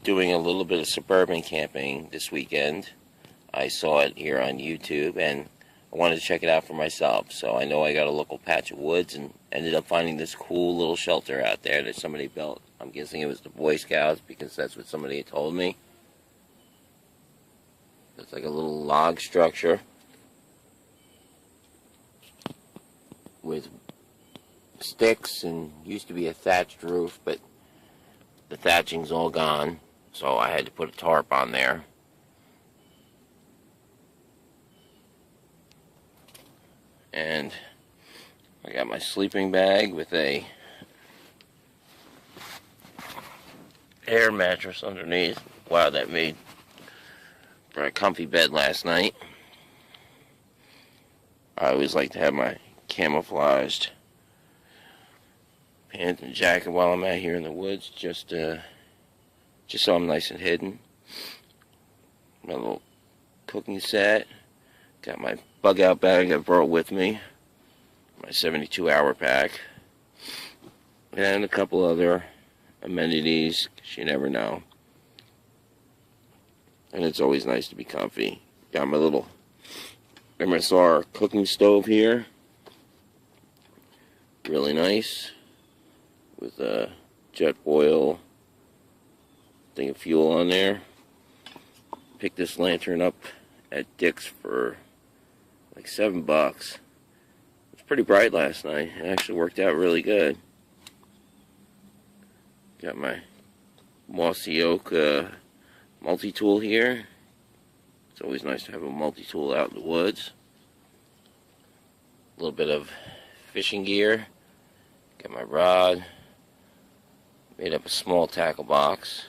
doing a little bit of suburban camping this weekend. I saw it here on YouTube and I wanted to check it out for myself. So I know I got a local patch of woods and ended up finding this cool little shelter out there that somebody built. I'm guessing it was the Boy Scouts because that's what somebody had told me. It's like a little log structure with sticks, and used to be a thatched roof, but the thatching's all gone, so I had to put a tarp on there. And I got my sleeping bag with a air mattress underneath. Wow, that made for a comfy bed last night. I always like to have my camouflaged pants and jacket while I'm out here in the woods, just so I'm nice and hidden. My little cooking set. Got my bug out bag I brought with me. My 72-hour pack. And a couple other amenities, 'cause you never know. And it's always nice to be comfy. Got my little MSR cooking stove here. Really nice. With a jet oil thing of fuel on there. Picked this lantern up at Dick's for like $7. It was pretty bright last night. It actually worked out really good. Got my mossy oak multi-tool here. It's always nice to have a multi-tool out in the woods. A little bit of fishing gear. Got my rod. Made up a small tackle box.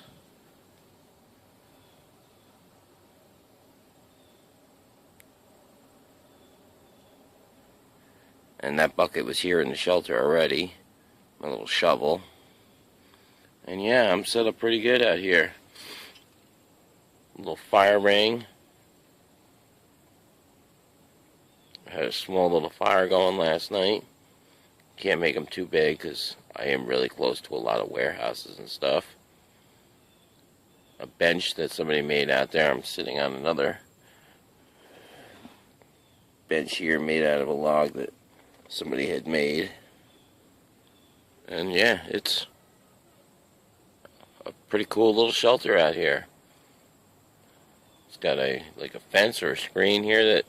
And that bucket was here in the shelter already. My little shovel. And yeah, I'm set up pretty good out here. A little fire ring. I had a small little fire going last night. Can't make them too big because I am really close to a lot of warehouses and stuff. A bench that somebody made out there. I'm sitting on another bench here made out of a log that somebody had made. And yeah, it's a pretty cool little shelter out here. It's got a fence or a screen here that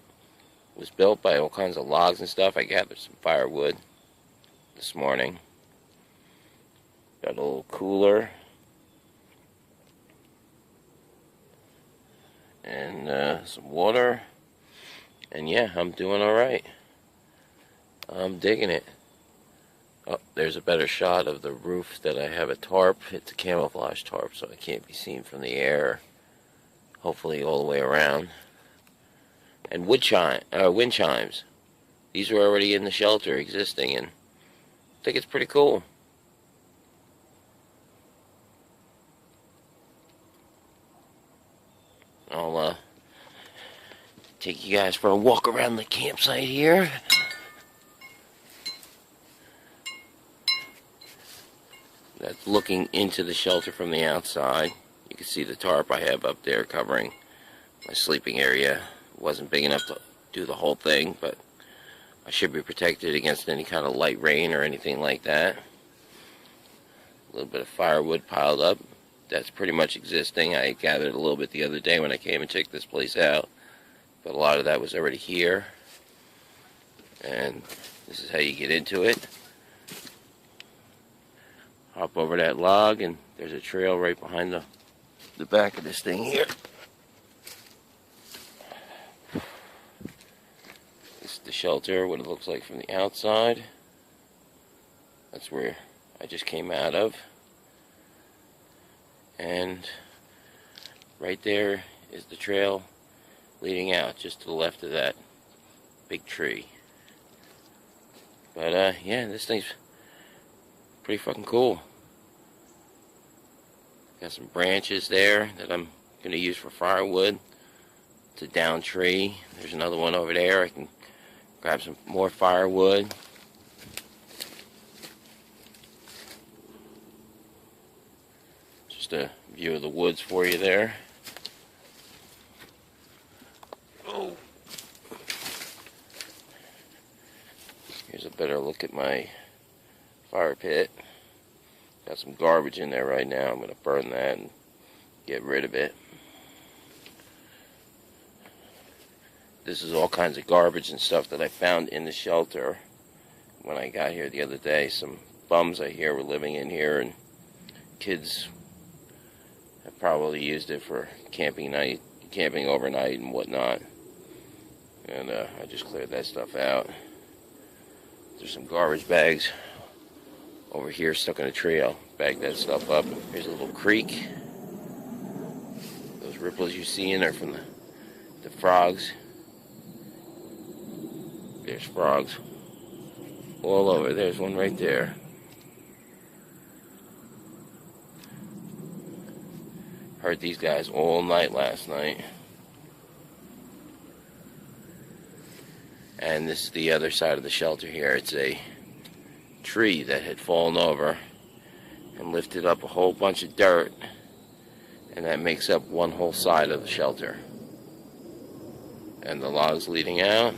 was built by all kinds of logs and stuff. I gathered some firewood this morning. Got a little cooler. And some water. And yeah, I'm doing alright. I'm digging it. Oh, there's a better shot of the roof that I have a tarp. It's a camouflage tarp, so it can't be seen from the air. Hopefully all the way around. And wind chimes. These were already in the shelter existing, and I think it's pretty cool. I'll take you guys for a walk around the campsite here. That's looking into the shelter from the outside. You can see the tarp I have up there covering my sleeping area. It wasn't big enough to do the whole thing, but I should be protected against any kind of light rain or anything like that. A little bit of firewood piled up. That's pretty much existing. I gathered a little bit the other day when I came and checked this place out, but a lot of that was already here. And this is how you get into it. Hop over that log, and there's a trail right behind the back of this thing here. This is the shelter, what it looks like from the outside. That's where I just came out of. And right there is the trail leading out, just to the left of that big tree. But yeah, this thing's pretty fucking cool. Got some branches there that I'm going to use for firewood. It's a down tree. There's another one over there. I can grab some more firewood. just a view of the woods for you there. Oh. Here's a better look at my fire pit. Got some garbage in there right now. I'm going to burn that and get rid of it. This is all kinds of garbage and stuff that I found in the shelter when I got here the other day. Some bums I hear were living in here, and kids have probably used it for camping overnight and whatnot. And I just cleared that stuff out. There's some garbage bags over here stuck in a tree. I'll bag that stuff up. Here's a little creek. Those ripples you see in there from the frogs. There's frogs all over. There's one right there. Heard these guys all night last night. And this is the other side of the shelter here. It's a tree that had fallen over and lifted up a whole bunch of dirt, and that makes up one whole side of the shelter. And the logs leading out,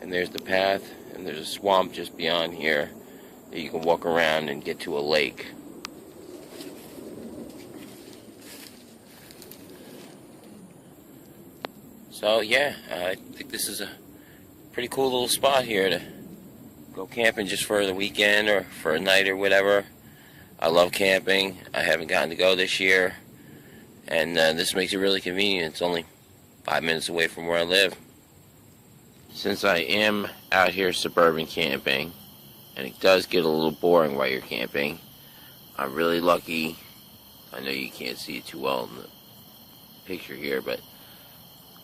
and there's the path, and there's a swamp just beyond here that you can walk around and get to a lake. So yeah, I think this is a pretty cool little spot here to go camping just for the weekend or for a night or whatever. I love camping. I haven't gotten to go this year, and this makes it really convenient. It's only 5 minutes away from where I live. Since I am out here suburban camping, and it does get a little boring while you're camping, I'm really lucky. I know you can't see it too well in the picture here, but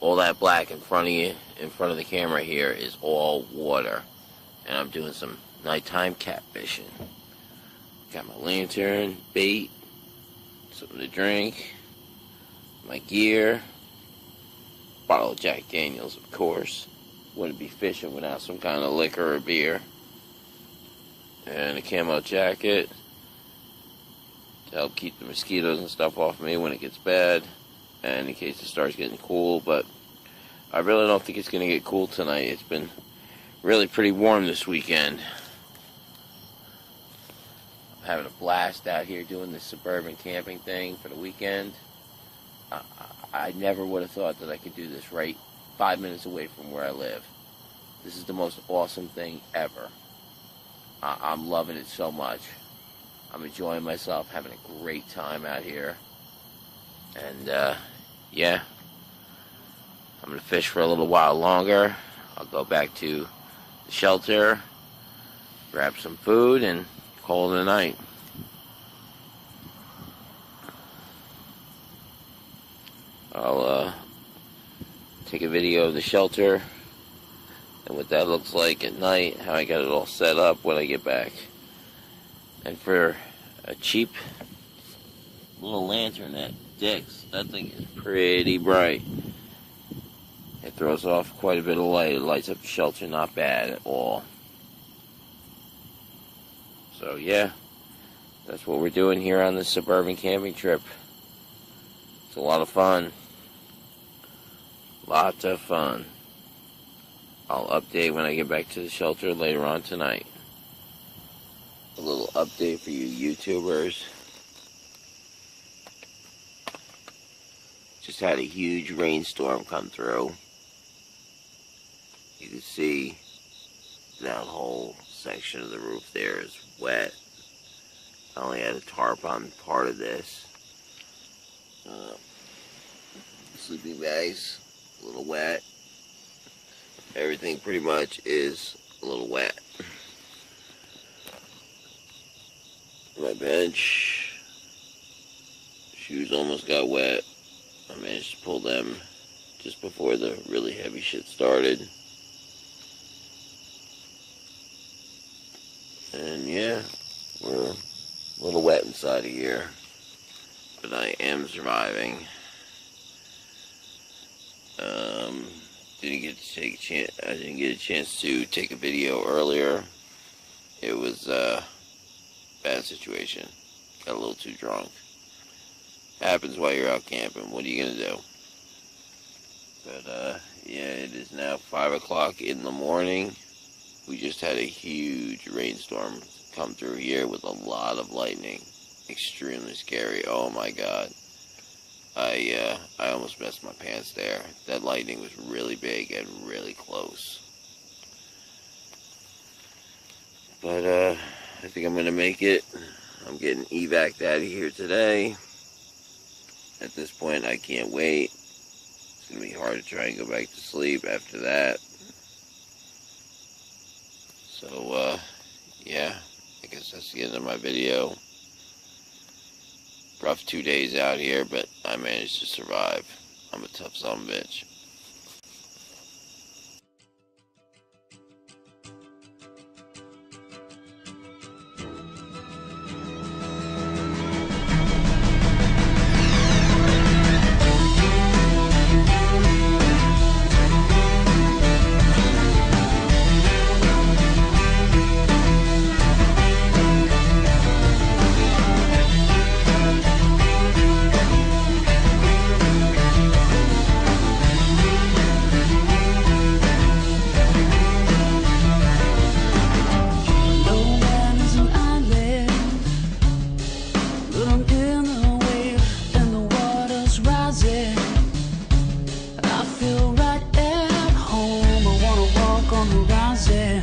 all that black in front of you, in front of the camera here, is all water. And I'm doing some nighttime catfishing. Got my lantern, bait, something to drink, my gear, bottle of Jack Daniels, of course. Wouldn't be fishing without some kind of liquor or beer. And a camo jacket to help keep the mosquitoes and stuff off me when it gets bad, and in case it starts getting cool. But I really don't think it's going to get cool tonight. It's been really pretty warm this weekend. I'm having a blast out here doing this suburban camping thing for the weekend. I never would have thought that I could do this right 5 minutes away from where I live. This is the most awesome thing ever. I'm loving it so much. I'm enjoying myself, having a great time out here. And yeah, I'm going to fish for a little while longer. I'll go back to the shelter, grab some food, and call it a night. I'll take a video of the shelter and what that looks like at night, how I got it all set up when I get back. And for a cheap little lantern at Dick's, that thing is pretty bright. It throws off quite a bit of light. It lights up the shelter not bad at all. So yeah, that's what we're doing here on this suburban camping trip. It's a lot of fun. Lots of fun. I'll update when I get back to the shelter later on tonight. A little update for you YouTubers. Just had a huge rainstorm come through. You can see that whole section of the roof there is wet. I only had a tarp on part of this. Sleeping bags, a little wet. Everything pretty much is a little wet. My bench, shoes almost got wet. I managed to pull them just before the really heavy shit started. And yeah, we're a little wet inside of here, but I am surviving. I didn't get a chance to take a video earlier. It was a bad situation. Got a little too drunk. Happens while you're out camping. What are you gonna do? But yeah, it is now 5 o'clock in the morning. We just had a huge rainstorm come through here with a lot of lightning. Extremely scary. Oh my god. I almost messed my pants there. That lightning was really big and really close. But I think I'm gonna make it. I'm getting evac'd out of here today. At this point, I can't wait. It's gonna be hard to try and go back to sleep after that. So yeah, I guess that's the end of my video. Rough 2 days out here, but I managed to survive. I'm a tough son of a bitch.